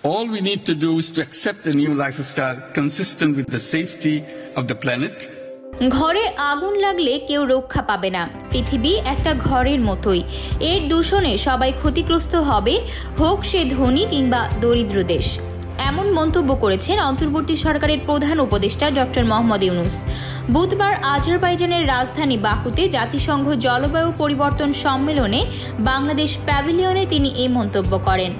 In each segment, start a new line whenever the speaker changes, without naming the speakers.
All we need to do is to accept a new lifestyle consistent with the safety of the planet.
ঘরে আগুন লাগলে কেউ রক্ষা পাবে না। পৃথিবী একটা ঘরের মতোই, এর দূষণে সবাই ক্ষতিগ্রস্ত হবে, হোক সে ধনী কিংবা দরিদ্র দেশ। এমন মন্তব্য করেছেন অন্তর্বর্তী সরকারের প্রধান উপদেষ্টা ডক্টর মোহাম্মদ ইউনূস। বুধবার আজারবাইজানের রাজধানী বাকুতে জাতিসংঘ জলবায়ু পরিবর্তন সম্মেলনে বাংলাদেশ প্যাভিলিয়নে তিনি এই মন্তব্য করেন।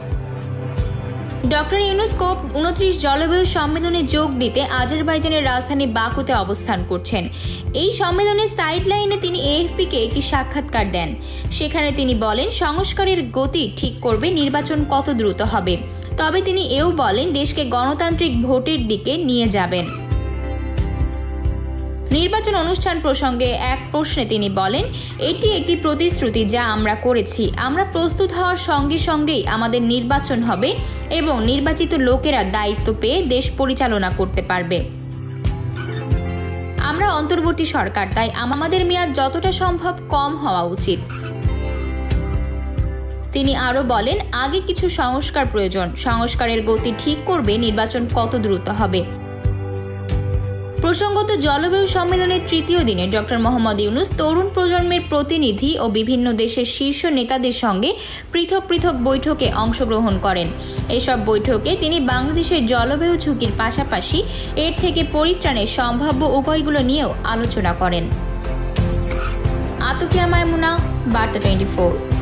ডক্টর ইউনূস COP29 জলবায়ু সম্মেলনে যোগ দিতে আজারবাইজানের রাজধানী বাকুতে অবস্থান করছেন। এই সম্মেলনের সাইডলাইনে তিনি AFP-কে একটি সাক্ষাৎকার দেন। সেখানে তিনি বলেন, সংস্কারের গতি ঠিক করবে নির্বাচন কত দ্রুত হবে। তবে তিনি এও বলেন, দেশকে গণতান্ত্রিক ভোটের দিকে নিয়ে যাবেন। নির্বাচন অনুষ্ঠান প্রসঙ্গে এক প্রশ্নে তিনি বলেন, এটি একটি প্রতিশ্রুতি যা আমরা করেছি। আমরা প্রস্তুত হওয়ার সঙ্গে সঙ্গেই আমাদের নির্বাচন হবে এবং নির্বাচিত লোকেরা দায়িত্ব পেয়ে দেশ পরিচালনা করতে পারবে। আমরা অন্তর্বর্তী সরকার, তাই আমাদের মেয়াদ যতটা সম্ভব কম হওয়া উচিত। তিনি আরও বলেন, আগে কিছু সংস্কার প্রয়োজন। সংস্কারের গতি ঠিক করবে নির্বাচন কত দ্রুত হবে। প্রসঙ্গত, জলবায়ু সম্মেলনের তৃতীয় দিনে ডক্টর মোহাম্মদ ইউনূস তরুণ প্রজন্মের প্রতিনিধি ও বিভিন্ন দেশের শীর্ষ নেতাদের সঙ্গে পৃথক পৃথক বৈঠকে অংশগ্রহণ করেন। এসব বৈঠকে তিনি বাংলাদেশের জলবায়ু ঝুঁকির পাশাপাশি এর থেকে পরিত্রাণের সম্ভাব্য উপায়গুলো নিয়েও আলোচনা করেন। আতকিয়া মাইমুনা, বার্তা 24।